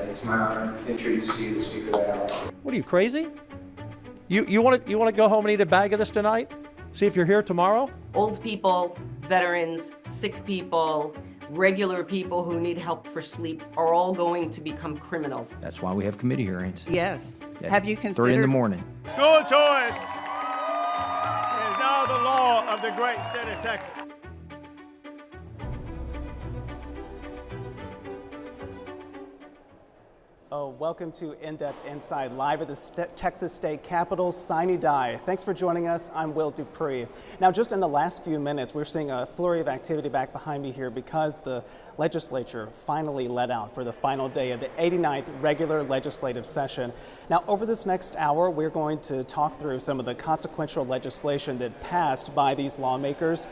It's my honor to introduce to you the Speaker of the House. What are you, crazy? You want to go home and eat a bag of this tonight? See if you're here tomorrow? Old people, veterans, sick people, regular people who need help for sleep are all going to become criminals. That's why we have committee hearings. Yes. At Have you considered 3 in the morning. School choice is now the law of the great state of Texas. Welcome to In-Depth Inside, live at the Texas State Capitol, Sine Die. Thanks for joining us. I'm Will Dupree. Now, just in the last few minutes, we're seeing a flurry of activity back behind me here because the legislature finally let out for the final day of the 89th regular legislative session. Now, over this next hour, we're going to talk through some of the consequential legislation that passed by these lawmakers,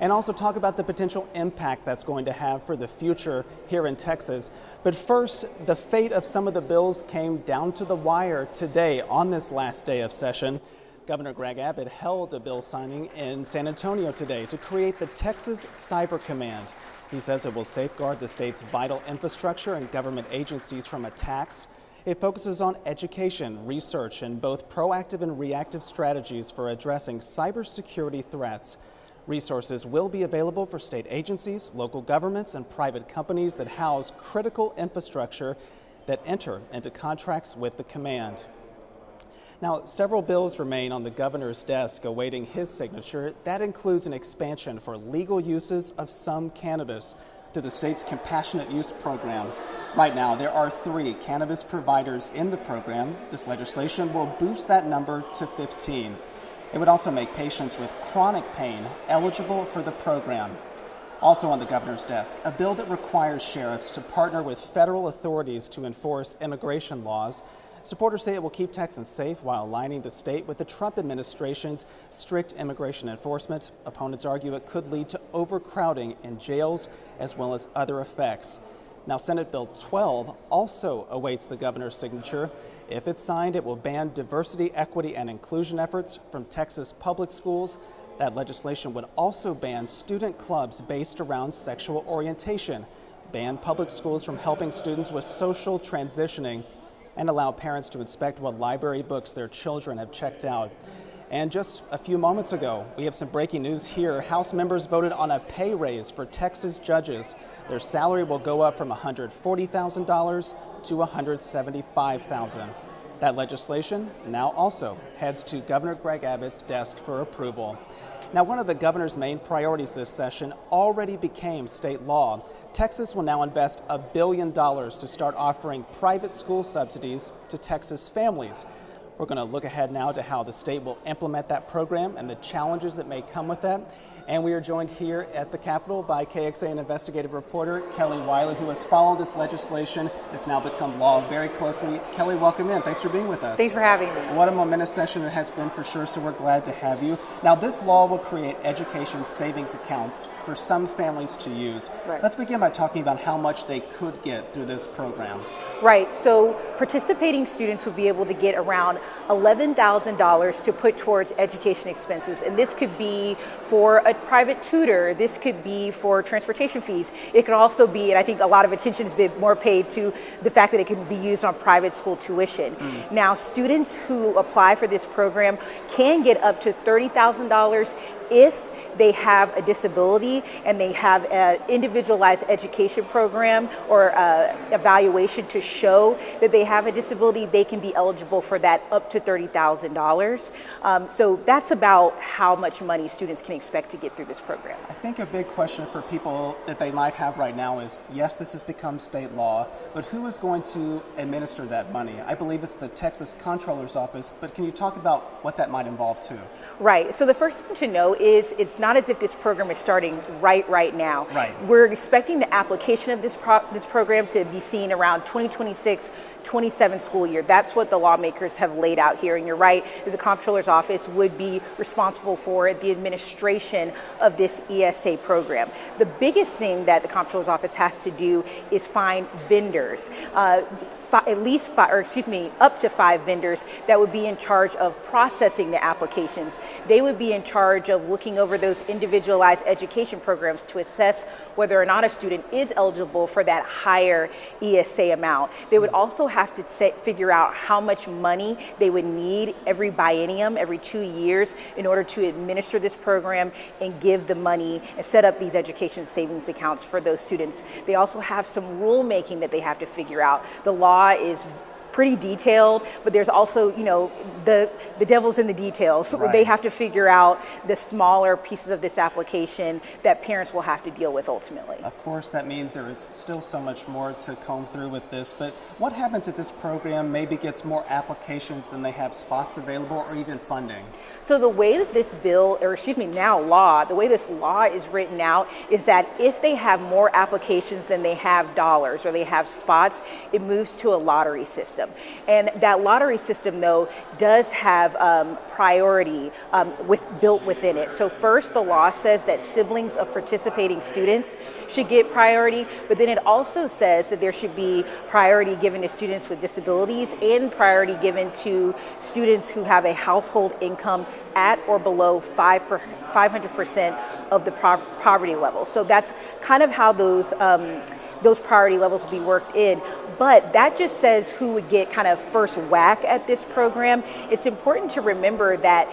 and also talk about the potential impact that's going to have for the future here in Texas. But first, the fate of some of the bills came down to the wire today on this last day of session. Governor Greg Abbott held a bill signing in San Antonio today to create the Texas Cyber Command. He says it will safeguard the state's vital infrastructure and government agencies from attacks. It focuses on education, research, and both proactive and reactive strategies for addressing cybersecurity threats. Resources will be available for state agencies, local governments, and private companies that house critical infrastructure that enter into contracts with the command. Now, several bills remain on the governor's desk awaiting his signature. That includes an expansion for legal uses of some cannabis through the state's compassionate use program. Right now, there are 3 cannabis providers in the program. This legislation will boost that number to 15. It would also make patients with chronic pain eligible for the program. Also on the governor's desk, a bill that requires sheriffs to partner with federal authorities to enforce immigration laws. Supporters say it will keep Texans safe while aligning the state with the Trump administration's strict immigration enforcement. Opponents argue it could lead to overcrowding in jails as well as other effects. Now, Senate Bill 12 also awaits the governor's signature. If it's signed, it will ban diversity, equity, and inclusion efforts from Texas public schools. That legislation would also ban student clubs based around sexual orientation, ban public schools from helping students with social transitioning, and allow parents to inspect what library books their children have checked out. And just a few moments ago, we have some breaking news here. House members voted on a pay raise for Texas judges. Their salary will go up from $140,000 to $175,000. That legislation now also heads to Governor Greg Abbott's desk for approval. Now, one of the governor's main priorities this session already became state law. Texas will now invest $1 billion to start offering private school subsidies to Texas families. We're going to look ahead now to how the state will implement that program and the challenges that may come with that. And we are joined here at the Capitol by KXAN investigative reporter Kelly Wiley, who has followed this legislation that's now become law very closely. Kelly, welcome in. Thanks for being with us. Thanks for having me. What a momentous session it has been for sure, so we're glad to have you. Now, this law will create education savings accounts for some families to use. Right. Let's begin by talking about how much they could get through this program. Right, so participating students would be able to get around $11,000 to put towards education expenses. And this could be for a private tutor, this could be for transportation fees. It could also be, and I think a lot of attention has been more paid to the fact that it can be used on private school tuition. Now, students who apply for this program can get up to $30,000 if they have a disability and they have an individualized education program or evaluation to show that they have a disability. They can be eligible for that up to $30,000. So that's about how much money students can expect to get through this program. I think a big question for people that they might have right now is, yes, this has become state law, but who is going to administer that money? I believe it's the Texas Comptroller's Office, but can you talk about what that might involve too? Right, so the first thing to know is it's not as if this program is starting right now. Right. We're expecting the application of this program to be seen around 2026-27 school year. That's what the lawmakers have laid out here. And you're right, that the Comptroller's Office would be responsible for the administration of this ESA program. The biggest thing that the Comptroller's Office has to do is find vendors. up to 5 vendors that would be in charge of processing the applications. They would be in charge of looking over those individualized education programs to assess whether or not a student is eligible for that higher ESA amount. They would also have to figure out how much money they would need every biennium, every 2 years, in order to administer this program and give the money and set up these education savings accounts for those students. They also have some rulemaking that they have to figure out. The law is pretty detailed, but there's also, the devil's in the details. Right. They have to figure out the smaller pieces of this application that parents will have to deal with ultimately. Of course, that means there is still so much more to comb through with this, but what happens if this program maybe gets more applications than they have spots available or even funding? So the way that this bill, the way this law is written out is that if they have more applications than they have dollars or they have spots, it moves to a lottery system. And that lottery system, though, does have priority built within it. So first, the law says that siblings of participating students should get priority, but then it also says that there should be priority given to students with disabilities and priority given to students who have a household income at or below 500% of the poverty level. So that's kind of how those priority levels will be worked in. But that just says who would get kind of first whack at this program. It's important to remember that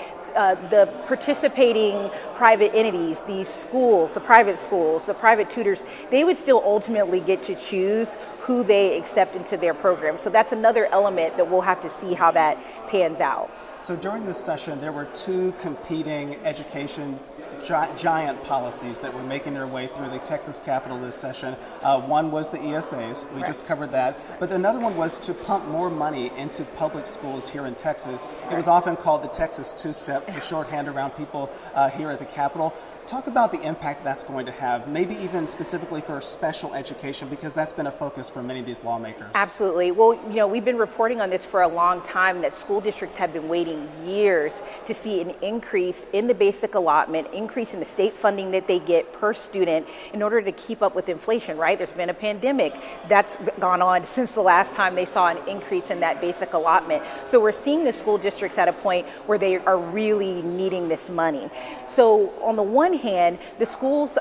the participating private entities, these schools, the private tutors, they would still ultimately get to choose who they accept into their program. So that's another element that we'll have to see how that pans out. So during this session, there were 2 competing education giant policies that were making their way through the Texas Capitol this session. One was the ESAs, we just covered that, but another one was to pump more money into public schools here in Texas. It was often called the Texas two-step for shorthand around people here at the Capitol. Talk about the impact that's going to have, maybe even specifically for special education, because that's been a focus for many of these lawmakers. Absolutely. Well, we've been reporting on this for a long time, that school districts have been waiting years to see an increase in the basic allotment, increase in the state funding that they get per student in order to keep up with inflation, right? There's been a pandemic that's gone on since the last time they saw an increase in that basic allotment. So we're seeing the school districts at a point where they are really needing this money. So on the one hand, the schools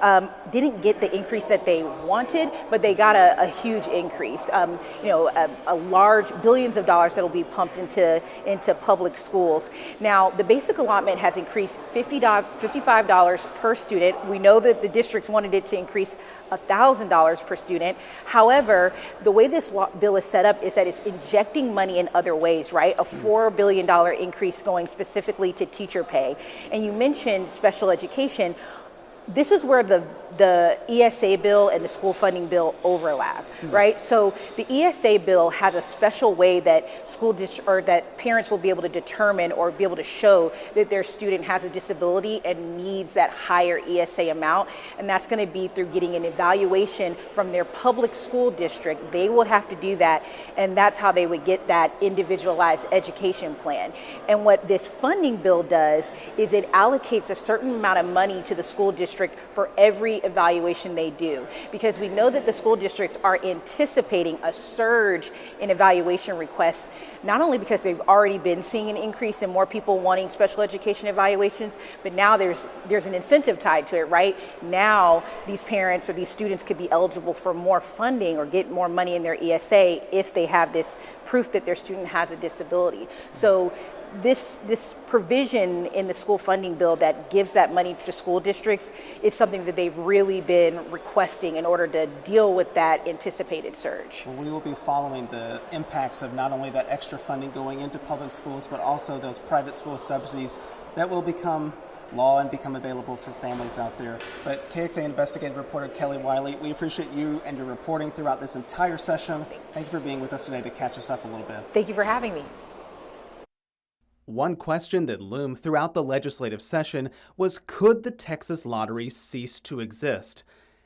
didn't get the increase that they wanted, but they got a huge increase. A large billions of dollars that will be pumped into public schools. Now, the basic allotment has increased $55 per student. We know that the districts wanted it to increase $1,000 per student. However, the way this bill is set up is that it's injecting money in other ways, right? A $4 billion increase going specifically to teacher pay. And you mentioned special education. This is where the ESA bill and the school funding bill overlap, right? So the ESA bill has a special way that that parents will be able to determine or be able to show that their student has a disability and needs that higher ESA amount, and that's going to be through getting an evaluation from their public school district. They will have to do that, and that's how they would get that individualized education plan. And what this funding bill does is it allocates a certain amount of money to the school district for every evaluation they do, because we know that the school districts are anticipating a surge in evaluation requests, not only because they've already been seeing an increase in more people wanting special education evaluations, but now there's an incentive tied to it, right? Now these parents or these students could be eligible for more funding or get more money in their ESA if they have this proof that their student has a disability. So this provision in the school funding bill that gives that money to school districts is something that they've really been requesting in order to deal with that anticipated surge. Well, we will be following the impacts of not only that extra funding going into public schools, but also those private school subsidies that will become law and become available for families out there. But KXAN investigative reporter Kelly Wiley, we appreciate you and your reporting throughout this entire session. Thank you for being with us today to catch us up a little bit. Thank you for having me. One question that loomed throughout the legislative session was, could the Texas lottery cease to exist?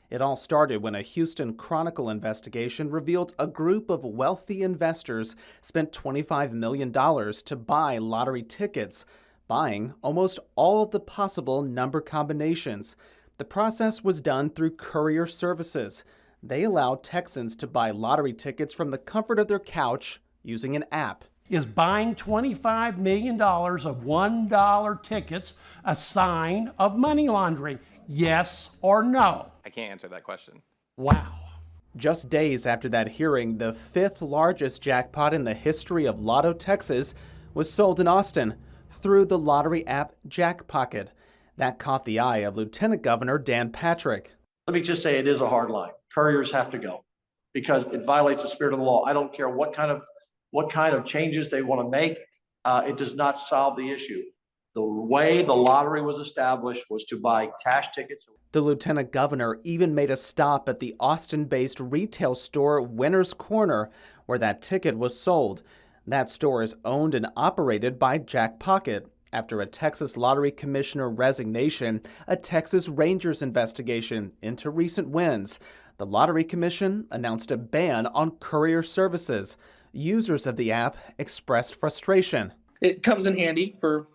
It all started when a Houston Chronicle investigation revealed a group of wealthy investors spent $25 million to buy lottery tickets, buying almost all of the possible number combinations. The process was done through courier services. They allow Texans to buy lottery tickets from the comfort of their couch using an app. Is buying $25 million of $1 tickets a sign of money laundering? Yes or no? I can't answer that question. Wow. Just days after that hearing, the 5th largest jackpot in the history of Lotto Texas was sold in Austin through the lottery app Jackpocket. That caught the eye of Lieutenant Governor Dan Patrick. Let me just say it is a hard line. Couriers have to go because it violates the spirit of the law. I don't care what kind of changes they want to make. It does not solve the issue. The way the lottery was established was to buy cash tickets. The Lieutenant Governor even made a stop at the Austin-based retail store Winner's Corner, where that ticket was sold. That store is owned and operated by Jackpocket. After a Texas Lottery Commissioner resignation, a Texas Rangers investigation into recent wins, the Lottery Commission announced a ban on courier services. Users of the app expressed frustration. It comes in handy for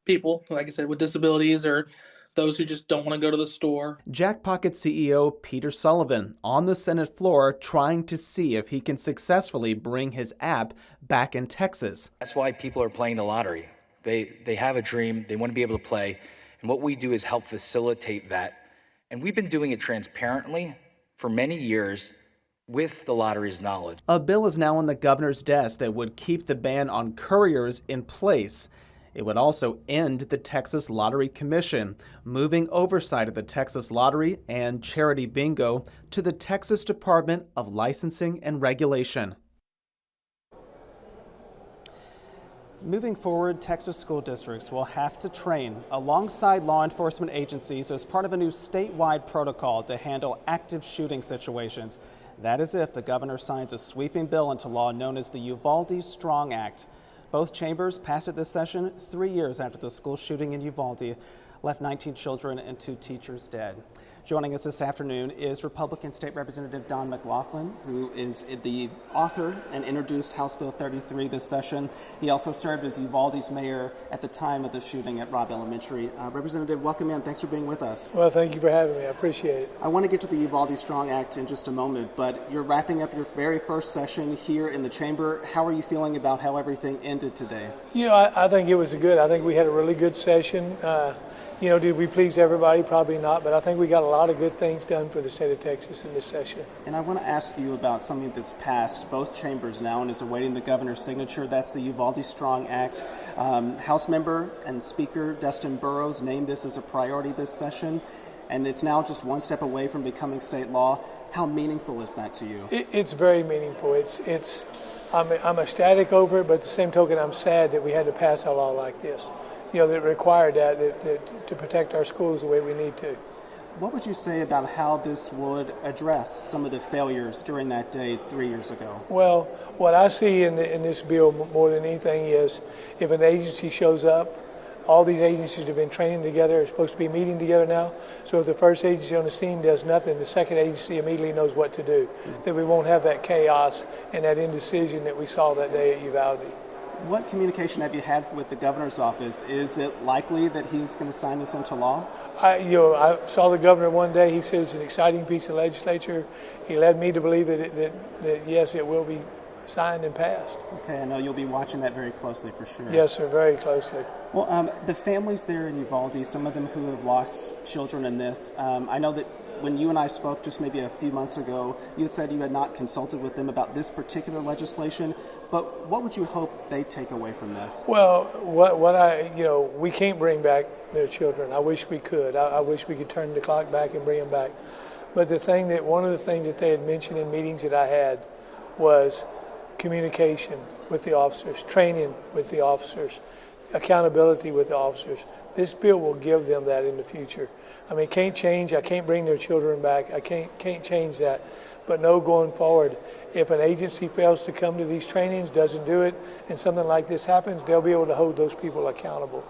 people, like I said, with disabilities or those who just don't want to go to the store. Jackpocket CEO Peter Sullivan on the Senate floor trying to see if he can successfully bring his app back in Texas. That's why people are playing the lottery. They have a dream, they want to be able to play, and what we do is help facilitate that. And we've been doing it transparently for many years with the lottery's knowledge. A bill is now on the governor's desk that would keep the ban on couriers in place. It would also end the Texas Lottery Commission, moving oversight of the Texas Lottery and Charity Bingo to the Texas Department of Licensing and Regulation. Moving forward, Texas school districts will have to train alongside law enforcement agencies as part of a new statewide protocol to handle active shooting situations. That is if the governor signs a sweeping bill into law known as the Uvalde Strong Act. Both chambers passed it this session 3 years after the school shooting in Uvalde left 19 children and 2 teachers dead. Joining us this afternoon is Republican State Representative Don McLaughlin, who is the author and introduced House Bill 33 this session. He also served as Uvalde's mayor at the time of the shooting at Robb Elementary. Representative, welcome in. Thanks for being with us. Well, thank you for having me. I appreciate it. I want to get to the Uvalde Strong Act in just a moment, but you're wrapping up your very first session here in the chamber. How are you feeling about how everything ended today? You know, I think it was good. I think we had a really good session. You know, did we please everybody? Probably not, but I think we got a lot of good things done for the state of Texas in this session. And I want to ask you about something that's passed both chambers now and is awaiting the governor's signature. That's the Uvalde Strong Act. House member and Speaker Dustin Burrows named this as a priority this session, and it's now just one step away from becoming state law. How meaningful is that to you? It's very meaningful. I'm ecstatic over it, but at the same token, I'm sad that we had to pass a law like this. You know, that required that to protect our schools the way we need to. What would you say about how this would address some of the failures during that day 3 years ago? Well, what I see in this bill more than anything is if an agency shows up, all these agencies have been training together, are supposed to be meeting together now. So if the first agency on the scene does nothing, the second agency immediately knows what to do. That we won't have that chaos and that indecision that we saw that day at Uvalde. What communication have you had with the governor's office? Is it likely that he's going to sign this into law? I saw the governor one day. He said it's an exciting piece of legislature. He led me to believe that yes, it will be signed and passed. Okay, I know you'll be watching that very closely for sure. Yes, sir, very closely. Well, the families there in Uvalde, some of them who have lost children in this, I know that when you and I spoke just maybe a few months ago, you said you had not consulted with them about this particular legislation, but what would you hope they take away from this? Well, we can't bring back their children. I wish we could. I wish we could turn the clock back and bring them back. But one of the things that they had mentioned in meetings that I had was communication with the officers, training with the officers, accountability with the officers. This bill will give them that in the future. I mean, I can't bring their children back. I can't change that. But no, going forward, if an agency fails to come to these trainings, doesn't do it, and something like this happens, they'll be able to hold those people accountable.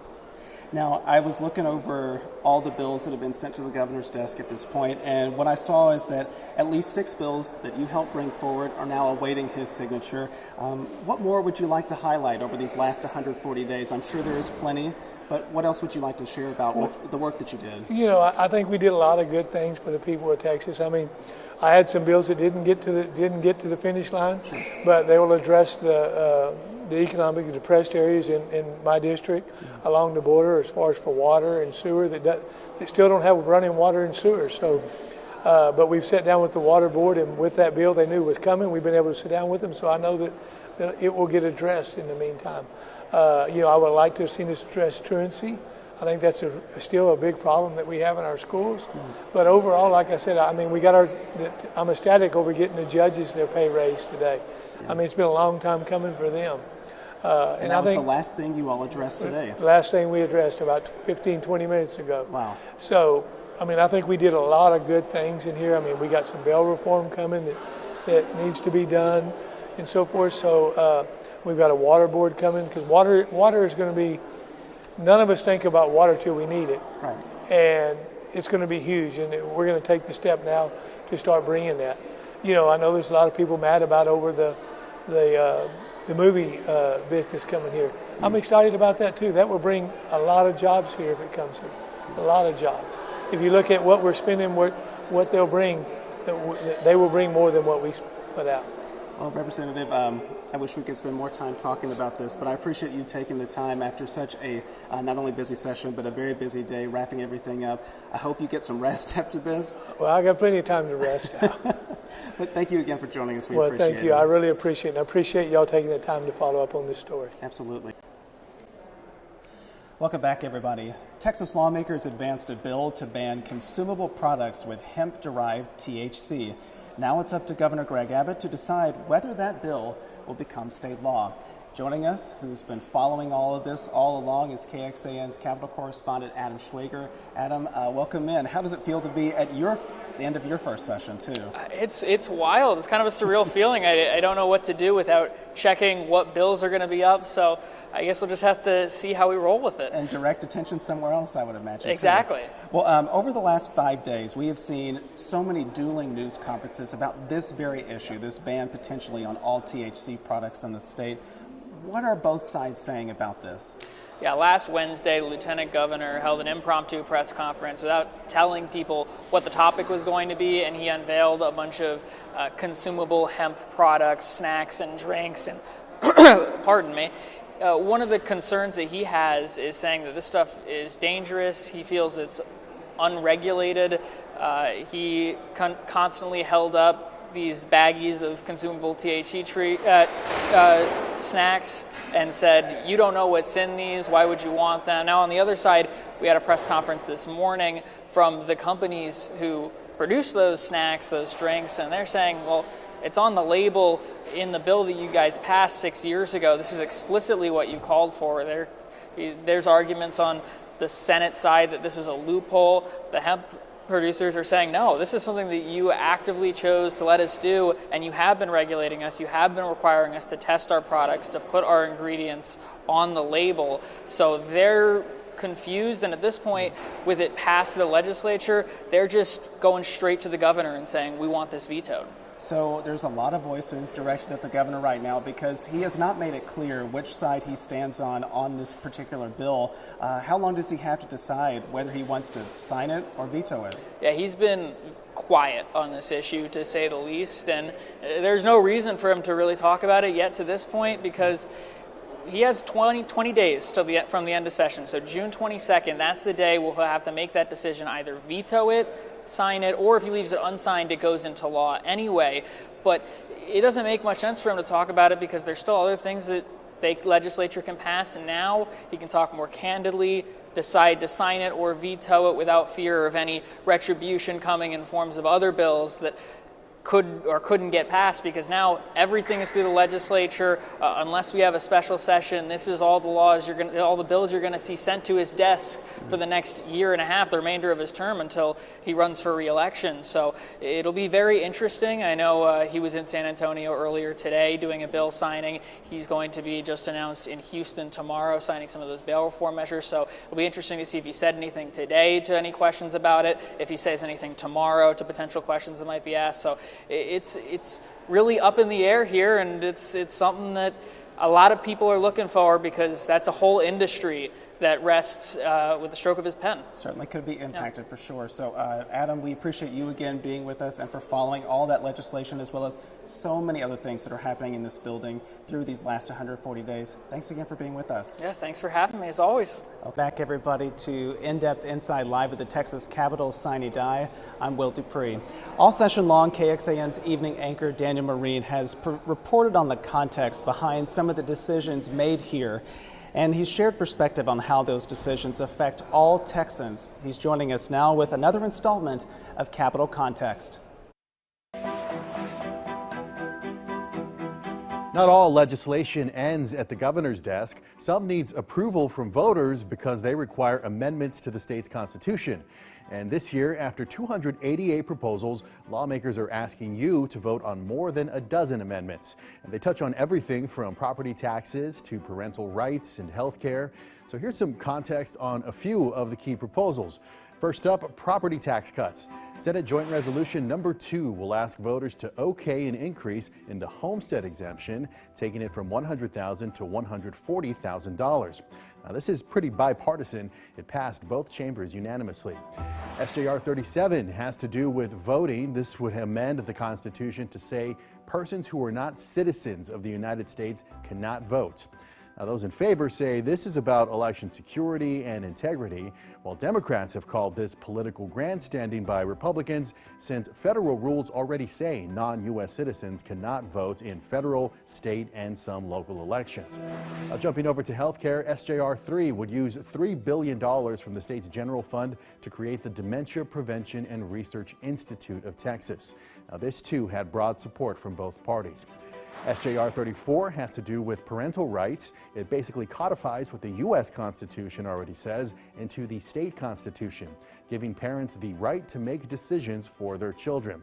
Now, I was looking over all the bills that have been sent to the governor's desk at this point, and what I saw is that at least 6 bills that you helped bring forward are now awaiting his signature. What more would you like to highlight over these last 140 days? I'm sure there is plenty, but what else would you like to share about the work that you did? You know, I think we did a lot of good things for the people of Texas. I mean, I had some bills that didn't get to the finish line, but they will address the economically depressed areas in my district along the border, as far as for water and sewer that still don't have running water and sewer. So, but we've sat down with the water board, and with that bill they knew was coming, we've been able to sit down with them. So I know that it will get addressed in the meantime. I would like to have seen us address truancy. I think that's still a big problem that we have in our schools. But overall, like I said, I mean, I'm ecstatic over getting the judges their pay raise today. I mean, it's been a long time coming for them. And that was the last thing you all addressed today. The last thing we addressed about 15, 20 minutes ago. Wow. So, I mean, I think we did a lot of good things in here. I mean, we got some bail reform coming that needs to be done and so forth. So we've got a water board coming, because water is going to be, none of us think about water till we need it. Right. And it's going to be huge, and we're going to take the step now to start bringing that. I know there's a lot of people mad about over the movie business coming here. I'm excited about that too. That will bring a lot of jobs here if it comes here. A lot of jobs. If you look at what we're spending, what they'll bring, they will bring more than what we put out. Well, Representative, I wish we could spend more time talking about this, but I appreciate you taking the time after such a not only busy session, but a very busy day, wrapping everything up. I hope you get some rest after this. Well, I got plenty of time to rest now. But thank you again for joining us. We appreciate it. Well, thank you. I really appreciate it. I appreciate y'all taking the time to follow up on this story. Absolutely. Welcome back, everybody. Texas lawmakers advanced a bill to ban consumable products with hemp-derived THC. Now it's up to Governor Greg Abbott to decide whether that bill will become state law. Joining us, who's been following all of this all along, is KXAN's Capitol correspondent Adam Schwager. Adam, welcome in. How does it feel to be at the end of your first session, too? It's wild. It's kind of a surreal feeling. I don't know what to do without checking what bills are going to be up, so I guess we'll just have to see how we roll with it. And direct attention somewhere else, I would imagine. Exactly. Well, over the last 5 days, we have seen so many dueling news conferences about this very issue, this ban potentially on all THC products in the state. What are both sides saying about this? Yeah, last Wednesday, the Lieutenant Governor held an impromptu press conference without telling people what the topic was going to be, and he unveiled a bunch of consumable hemp products, snacks and drinks, and pardon me. One of the concerns that he has is saying that this stuff is dangerous. He feels it's unregulated. He constantly held up these baggies of consumable THC snacks and said, you don't know what's in these, why would you want them? Now on the other side, we had a press conference this morning from the companies who produce those snacks, those drinks, and they're saying, well, it's on the label in the bill that you guys passed 6 years ago. This is explicitly what you called for. There's arguments on the Senate side that this was a loophole. The hemp producers are saying, no, this is something that you actively chose to let us do, and you have been regulating us, you have been requiring us to test our products, to put our ingredients on the label. So they're confused, and at this point, with it passed the legislature, they're just going straight to the governor and saying, we want this vetoed. So there's a lot of voices directed at the governor right now because he has not made it clear which side he stands on this particular bill. How long does he have to decide whether he wants to sign it or veto it? Yeah, he's been quiet on this issue, to say the least, and there's no reason for him to really talk about it yet to this point because he has 20 days from the end of session. So June 22nd, that's the day we'll have to make that decision, either veto it, sign it, or if he leaves it unsigned, it goes into law anyway. But it doesn't make much sense for him to talk about it because there's still other things that the legislature can pass, and now he can talk more candidly, decide to sign it or veto it without fear of any retribution coming in forms of other bills that could or couldn't get passed, because now everything is through the legislature. Unless we have a special session, this is all the laws all the bills you're going to see sent to his desk for the next year and a half, the remainder of his term until he runs for re-election. So it'll be very interesting. I know he was in San Antonio earlier today doing a bill signing. He's going to be just announced in Houston tomorrow, signing some of those bail reform measures. So it'll be interesting to see if he said anything today to any questions about it, if he says anything tomorrow to potential questions that might be asked. So it's really up in the air here, and it's something that a lot of people are looking for because that's a whole industry that rests with the stroke of his pen. Certainly could be impacted for sure. So Adam, we appreciate you again being with us and for following all that legislation as well as so many other things that are happening in this building through these last 140 days. Thanks again for being with us. Yeah, thanks for having me as always. Back everybody to In-Depth Inside Live at the Texas Capitol Sine Die. I'm Will Dupree. All session long, KXAN's evening anchor Daniel Marine has reported on the context behind some of the decisions made here. And he's shared perspective on how those decisions affect all Texans. He's joining us now with another installment of Capitol Context. Not all legislation ends at the governor's desk. Some needs approval from voters because they require amendments to the state's constitution. And this year, after 288 proposals, lawmakers are asking you to vote on more than a dozen amendments. And they touch on everything from property taxes to parental rights and health care. So here's some context on a few of the key proposals. First up, property tax cuts. Senate Joint Resolution number 2 will ask voters to okay an increase in the homestead exemption, taking it from $100,000 to $140,000. Now, this is pretty bipartisan. It passed both chambers unanimously. SJR 37 has to do with voting. This would amend the Constitution to say persons who are not citizens of the United States cannot vote. Now, those in favor say this is about election security and integrity, while Democrats have called this political grandstanding by Republicans, since federal rules already say non-U.S. citizens cannot vote in federal, state, and some local elections. Now, jumping over to health care, SJR 3 would use $3 billion from the state's general fund to create the Dementia Prevention and Research Institute of Texas. Now, this too had broad support from both parties. SJR 34 has to do with parental rights. It basically codifies what the U.S. Constitution already says into the state constitution, giving parents the right to make decisions for their children.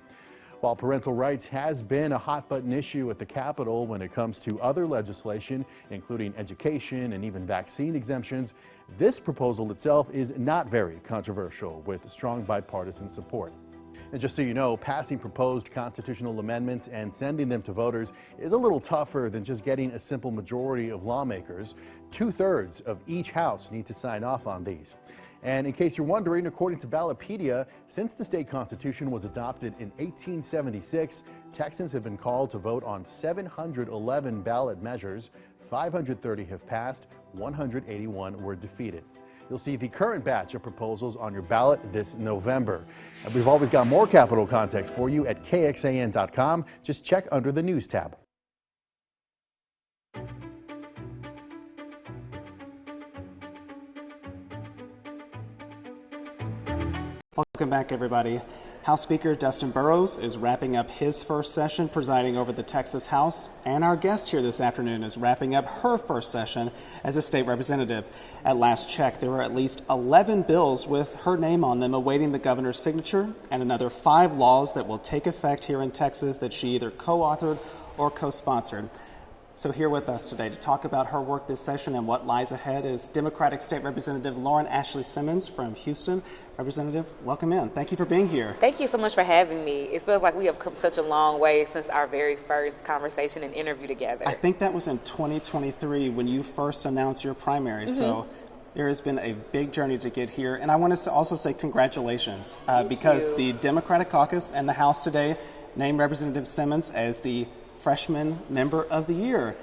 While parental rights has been a hot-button issue at the Capitol when it comes to other legislation, including education and even vaccine exemptions, this proposal itself is not very controversial, with strong bipartisan support. And just so you know, passing proposed constitutional amendments and sending them to voters is a little tougher than just getting a simple majority of lawmakers. 2/3 of each house need to sign off on these. And in case you're wondering, according to Ballotpedia, since the state constitution was adopted in 1876, Texans have been called to vote on 711 ballot measures. 530 have passed, 181 were defeated. You'll see the current batch of proposals on your ballot this November. And we've always got more Capitol context for you at KXAN.com. Just check under the News tab. Welcome back, everybody. House Speaker Dustin Burrows is wrapping up his first session presiding over the Texas House, and our guest here this afternoon is wrapping up her first session as a state representative. At last check, there were at least 11 bills with her name on them awaiting the governor's signature, and another 5 laws that will take effect here in Texas that she either co-authored or co-sponsored. So here with us today to talk about her work this session and what lies ahead is Democratic State Representative Lauren Ashley Simmons from Houston. Representative, welcome in. Thank you for being here. Thank you so much for having me. It feels like we have come such a long way since our very first conversation and interview together. I think that was in 2023 when you first announced your primary. So there has been a big journey to get here. And I want to also say congratulations because the Democratic caucus and the House today named Representative Simmons as the Freshman Member of the Year.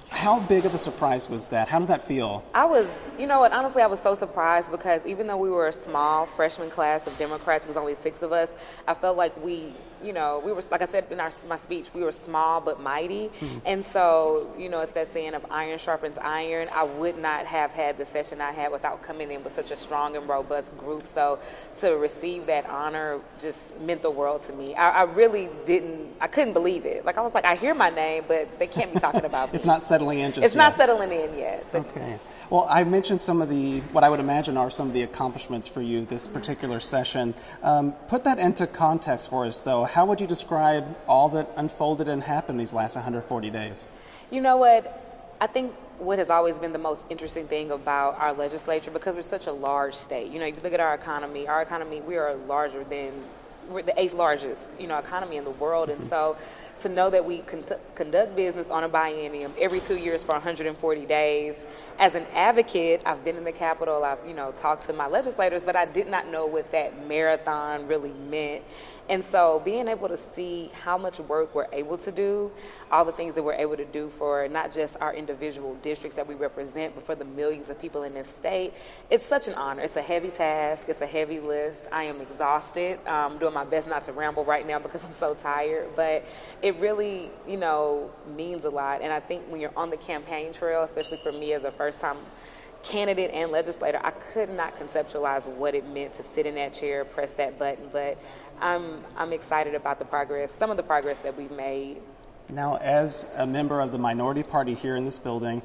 How big of a surprise was that? How did that feel? I was, you know what, honestly, I was so surprised because even though we were a small freshman class of Democrats, it was only 6 of us, I felt like we were, like I said in my speech, we were small but mighty. And so, it's that saying of iron sharpens iron. I would not have had the session I had without coming in with such a strong and robust group. So to receive that honor just meant the world to me. I really I couldn't believe it. Like, I was like, I hear my name, but they can't be talking about me. It's not settling in just It's yet. not settling in yet. Okay. Well, I mentioned some of what I would imagine are some of the accomplishments for you this particular session. Put that into context for us, though. How would you describe all that unfolded and happened these last 140 days? You know what? I think what has always been the most interesting thing about our legislature, because we're such a large state. If you look at our economy, we are larger than we're the 8th largest, economy in the world. And so to know that we conduct business on a biennium every 2 years for 140 days. As an advocate, I've been in the Capitol, I've, talked to my legislators, but I did not know what that marathon really meant. And so being able to see how much work we're able to do, all the things that we're able to do for not just our individual districts that we represent, but for the millions of people in this state, it's such an honor. It's a heavy task. It's a heavy lift. I am exhausted. I'm doing my best not to ramble right now because I'm so tired, but it really, means a lot. And I think when you're on the campaign trail, especially for me as a first-time candidate and legislator, I could not conceptualize what it meant to sit in that chair, press that button, but I'm excited about the progress, some of the progress that we've made. Now, as a member of the minority party here in this building,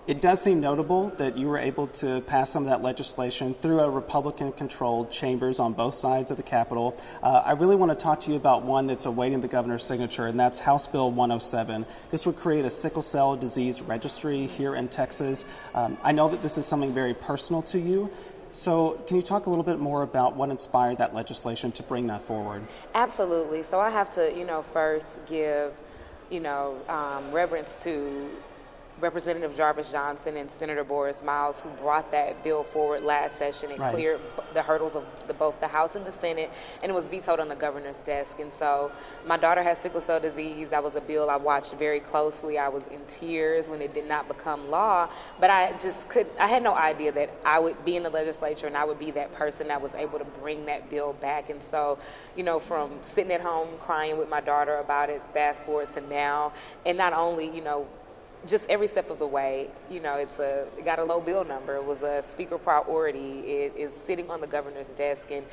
it does seem notable that you were able to pass some of that legislation through a Republican-controlled chambers on both sides of the Capitol. I really want to talk to you about one that's awaiting the governor's signature, and that's House Bill 107. This would create a sickle cell disease registry here in Texas. I know that this is something very personal to you. So can you talk a little bit more about what inspired that legislation to bring that forward? Absolutely. So I have to, first give, reverence to Representative Jarvis Johnson and Senator Boris Miles, who brought that bill forward last session and cleared the hurdles of both the House and the Senate, and it was vetoed on the governor's desk. And so my daughter has sickle cell disease. That was a bill I watched very closely. I was in tears when it did not become law, but I had no idea that I would be in the legislature and I would be that person that was able to bring that bill back. And so, from sitting at home crying with my daughter about it, fast forward to now, and not only, just every step of the way, it got a low bill number. It was a speaker priority. It is sitting on the governor's desk, and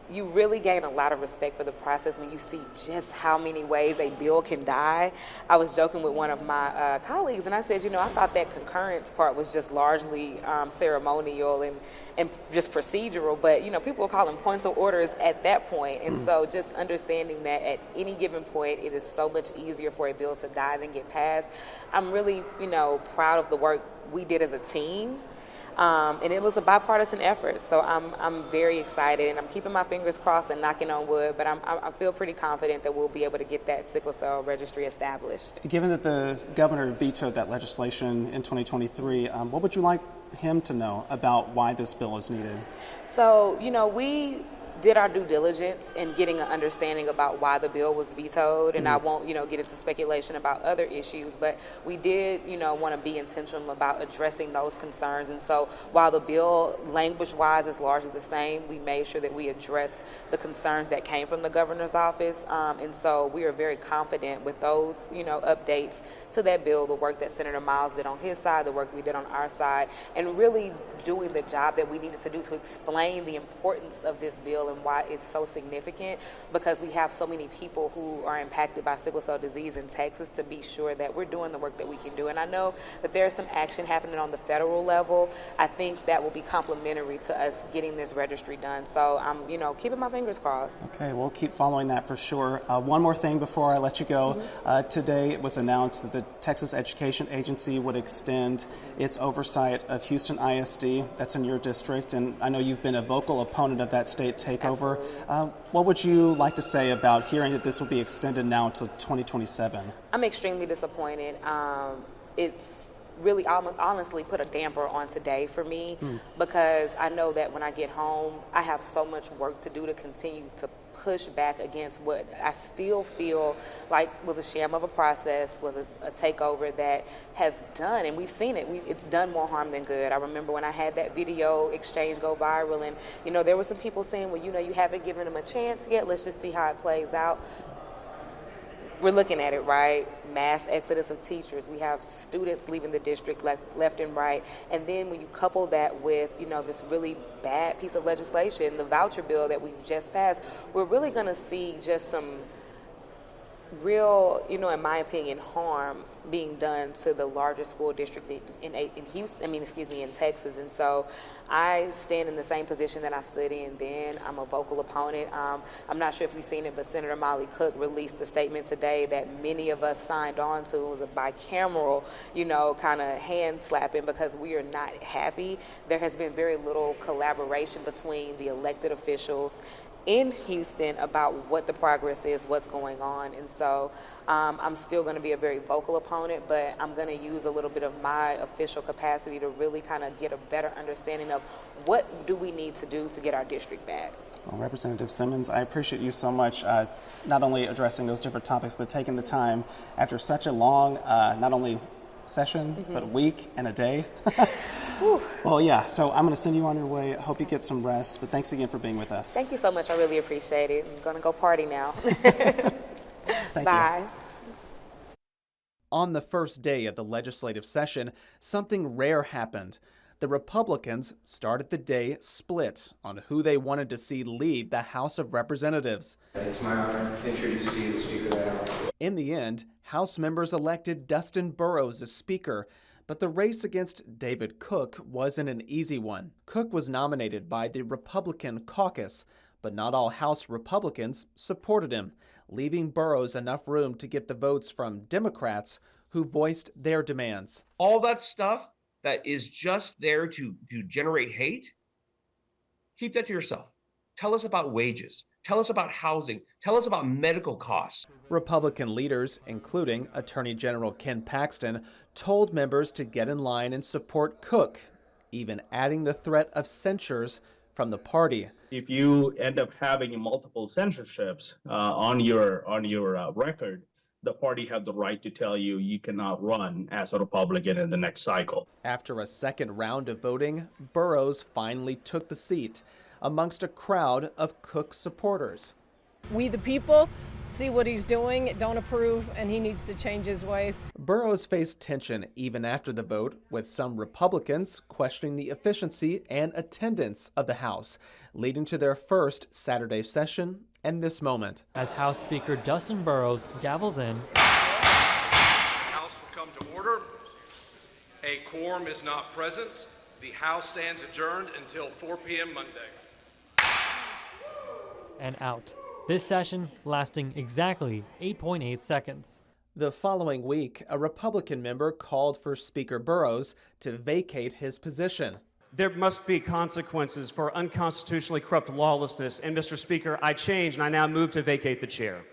you really gain a lot of respect for the process when you see just how many ways a bill can die. I was joking with one of my colleagues, and I said, I thought that concurrence part was just largely ceremonial and just procedural, but people were calling points of orders at that point. And so just understanding that at any given point, it is so much easier for a bill to die than get passed. I'm really, proud of the work we did as a team. And it was a bipartisan effort, so I'm very excited, and I'm keeping my fingers crossed and knocking on wood, but I feel pretty confident that we'll be able to get that sickle cell registry established. Given that the governor vetoed that legislation in 2023, what would you like him to know about why this bill is needed? So, we did our due diligence in getting an understanding about why the bill was vetoed, and I won't, get into speculation about other issues, but we did, want to be intentional about addressing those concerns. And so while the bill language-wise is largely the same, we made sure that we address the concerns that came from the governor's office. And so we are very confident with those, updates to that bill, the work that Senator Miles did on his side, the work we did on our side, and really doing the job that we needed to do to explain the importance of this bill and why it's so significant, because we have so many people who are impacted by sickle cell disease in Texas, to be sure that we're doing the work that we can do. And I know that there's some action happening on the federal level. I think that will be complementary to us getting this registry done. So I'm, keeping my fingers crossed. Okay, we'll keep following that for sure. One more thing before I let you go. Today it was announced that the Texas Education Agency would extend its oversight of Houston ISD. That's in your district, and I know you've been a vocal opponent of that state takeover. What would you like to say about hearing that this will be extended now until 2027? I'm extremely disappointed. It's really honestly put a damper on today for me, because I know that when I get home, I have so much work to do to continue to push back against what I still feel like was a sham of a process, was a takeover that has done, and we've seen it, it's done more harm than good. I remember when I had that video exchange go viral, and there were some people saying, well, you haven't given them a chance yet, let's just see how it plays out. We're looking at it, right? Mass exodus of teachers. We have students leaving the district left and right. And then when you couple that with, this really bad piece of legislation, the voucher bill that we've just passed, we're really going to see just some real, in my opinion, harm being done to the largest school district in Texas. And so I stand in the same position that I stood in then. I'm a vocal opponent. I'm not sure if you've seen it, but Senator Molly Cook released a statement today that many of us signed on to. It was a bicameral, kind of hand slapping, because we are not happy. There has been very little collaboration between the elected officials in Houston about what the progress is, what's going on. And so I'm still going to be a very vocal opponent, but I'm going to use a little bit of my official capacity to really kind of get a better understanding of what do we need to do to get our district back. Well, Representative Simmons, I appreciate you so much, not only addressing those different topics, but taking the time after such a long, not only session, but a week and a day. Well, yeah, so I'm going to send you on your way. I hope you get some rest, but thanks again for being with us. Thank you so much. I really appreciate it. I'm going to go party now. Bye. On the first day of the legislative session, something rare happened. The Republicans started the day split on who they wanted to see lead the House of Representatives. It's my honor to introduce to you the Speaker of the House. In the end, House members elected Dustin Burrows as Speaker, but the race against David Cook wasn't an easy one. Cook was nominated by the Republican caucus, but not all House Republicans supported him, leaving Burrows enough room to get the votes from Democrats who voiced their demands. All that stuff that is just there to generate hate, keep that to yourself. Tell us about wages. Tell us about housing. Tell us about medical costs. Republican leaders, including Attorney General Ken Paxton, told members to get in line and support Cook, even adding the threat of censures from the party. If you end up having multiple censorships on your record, the party has the right to tell you you cannot run as a Republican in the next cycle. After a second round of voting, Burrows finally took the seat amongst a crowd of Cook supporters. We the people see what he's doing, don't approve, and he needs to change his ways. Burrows faced tension even after the vote, with some Republicans questioning the efficiency and attendance of the House, leading to their first Saturday session and this moment. As House Speaker Dustin Burrows gavels in, The House will come to order. A quorum is not present. The House stands adjourned until 4 p.m. Monday. and out. This session lasting exactly 8.8 seconds. The following week, a Republican member called for Speaker Burrows to vacate his position. There must be consequences for unconstitutionally corrupt lawlessness. And Mr. Speaker, I change and I now move to vacate the chair.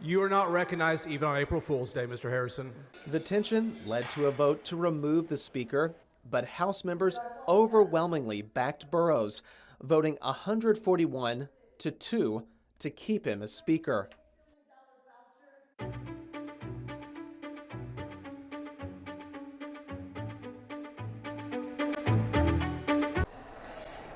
You are not recognized even on April Fool's Day, Mr. Harrison. The tension led to a vote to remove the Speaker, but House members overwhelmingly backed Burrows, voting 141-2 to keep him as Speaker.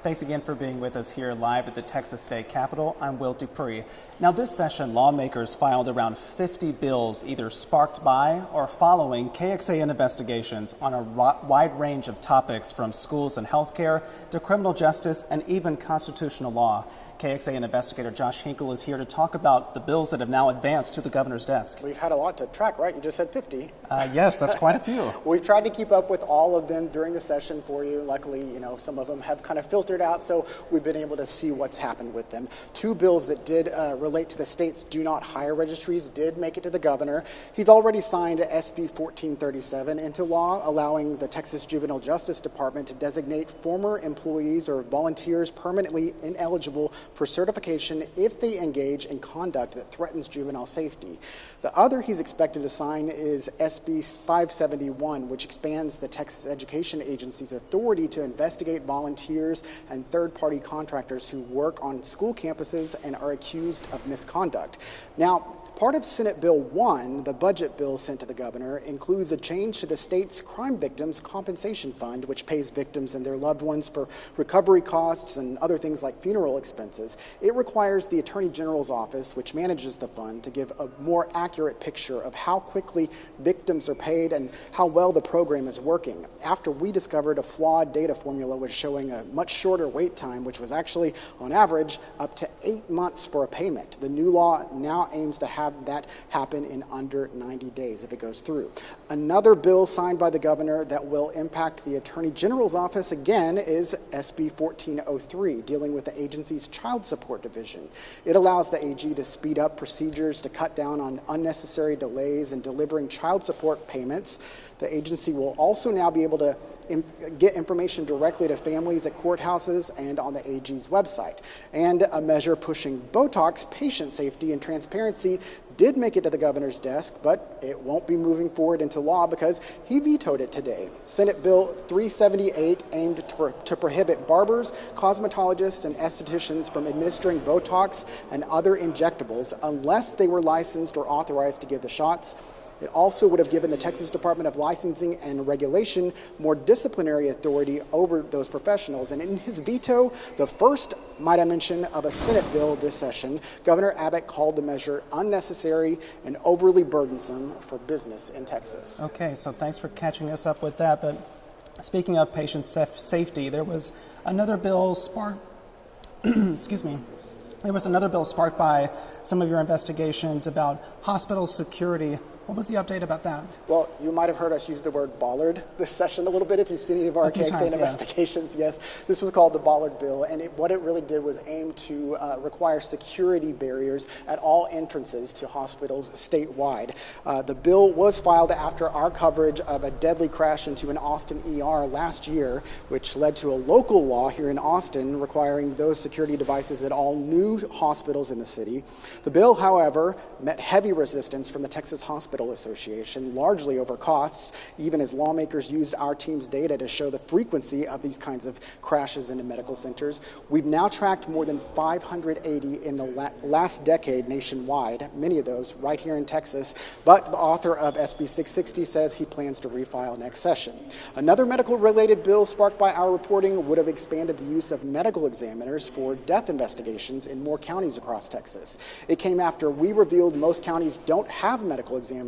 Thanks again for being with us here live at the Texas State Capitol. I'm Will Dupree. Now, this session, lawmakers filed around 50 bills either sparked by or following KXAN investigations on a wide range of topics from schools and healthcare to criminal justice and even constitutional law. KXAN investigator Josh Hinkle is here to talk about the bills that have now advanced to the governor's desk. We've had a lot to track, right? You just said 50. Yes, that's quite a few. We've tried to keep up with all of them during the session for you. Luckily, some of them have kind of filtered out, so we've been able to see what's happened with them. Two bills that did relate to the state's do not hire registries did make it to the governor. He's already signed SB 1437 into law, allowing the Texas Juvenile Justice Department to designate former employees or volunteers permanently ineligible for certification if they engage in conduct that threatens juvenile safety. The other he's expected to sign is SB 571, which expands the Texas Education Agency's authority to investigate volunteers and third-party contractors who work on school campuses and are accused of misconduct. Now, part of Senate Bill 1, the budget bill sent to the governor, includes a change to the state's Crime Victims Compensation Fund, which pays victims and their loved ones for recovery costs and other things like funeral expenses. It requires the Attorney General's office, which manages the fund, to give a more accurate picture of how quickly victims are paid and how well the program is working. After we discovered a flawed data formula was showing a much shorter wait time, which was actually, on average, up to 8 months for a payment. The new law now aims to have that happen in under 90 days if it goes through. Another bill signed by the governor that will impact the Attorney General's office again is SB 1403, dealing with the agency's Child Support Division. It allows the AG to speed up procedures to cut down on unnecessary delays in delivering child support payments. The agency will also now be able to get information directly to families at courthouses and on the AG's website. And a measure pushing Botox patient safety and transparency did make it to the governor's desk, but it won't be moving forward into law because he vetoed it today. Senate Bill 378 aimed to prohibit barbers, cosmetologists, and estheticians from administering Botox and other injectables unless they were licensed or authorized to give the shots. It also would have given the Texas Department of Licensing and Regulation more disciplinary authority over those professionals. And in his veto, the first, might I mention, of a Senate bill this session, Governor Abbott called the measure unnecessary and overly burdensome for business in Texas. Okay, so thanks for catching us up with that. But speaking of patient safety, there was another bill sparked, excuse me, there was another bill sparked by some of your investigations about hospital security. What was the update about that? Well, you might have heard us use the word bollard this session a little bit if you've seen any of our KXAN investigations. Yes, this was called the Bollard Bill, and what it really did was aim to require security barriers at all entrances to hospitals statewide. The bill was filed after our coverage of a deadly crash into an Austin ER last year, which led to a local law here in Austin requiring those security devices at all new hospitals in the city. The bill, however, met heavy resistance from the Texas Hospital Association, largely over costs, even as lawmakers used our team's data to show the frequency of these kinds of crashes into medical centers. We've now tracked more than 580 in the last decade nationwide, many of those right here in Texas, but the author of SB 660 says he plans to refile next session. Another medical-related bill sparked by our reporting would have expanded the use of medical examiners for death investigations in more counties across Texas. It came after we revealed most counties don't have medical examiners,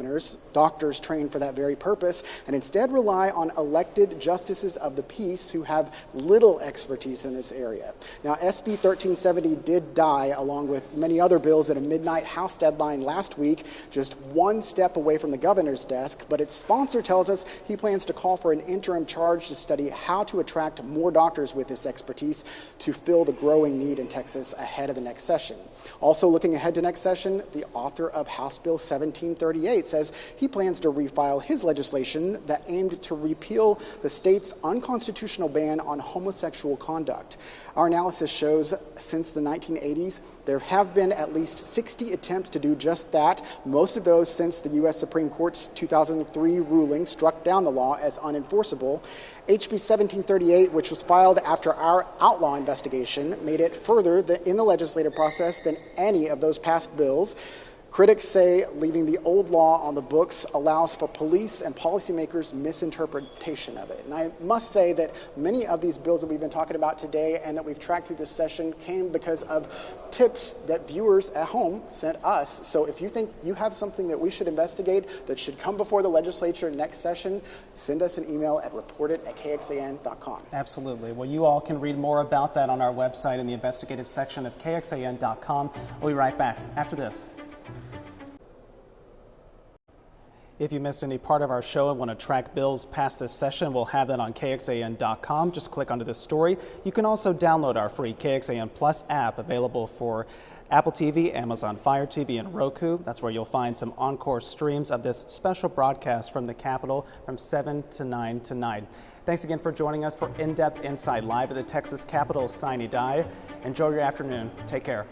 doctors trained for that very purpose, and instead rely on elected justices of the peace who have little expertise in this area. Now, SB 1370 did die, along with many other bills, at a midnight House deadline last week, just one step away from the governor's desk, but its sponsor tells us he plans to call for an interim charge to study how to attract more doctors with this expertise to fill the growing need in Texas ahead of the next session. Also looking ahead to next session, the author of House Bill 1738 says he plans to refile his legislation that aimed to repeal the state's unconstitutional ban on homosexual conduct. Our analysis shows since the 1980s, there have been at least 60 attempts to do just that, most of those since the U.S. Supreme Court's 2003 ruling struck down the law as unenforceable. HB 1738, which was filed after our outlaw investigation, made it further in the legislative process than any of those past bills. Critics say leaving the old law on the books allows for police and policymakers' misinterpretation of it. And I must say that many of these bills that we've been talking about today and that we've tracked through this session came because of tips that viewers at home sent us. So if you think you have something that we should investigate that should come before the legislature next session, send us an email at reportit@kxan.com. Absolutely. Well, you all can read more about that on our website in the investigative section of kxan.com. We'll be right back after this. If you missed any part of our show and want to track bills past this session, we'll have that on KXAN.com. Just click onto this story. You can also download our free KXAN Plus app available for Apple TV, Amazon Fire TV, and Roku. That's where you'll find some encore streams of this special broadcast from the Capitol from 7 to 9 tonight. Thanks again for joining us for In-Depth Insight live at the Texas Capitol Sine Die. Enjoy your afternoon. Take care.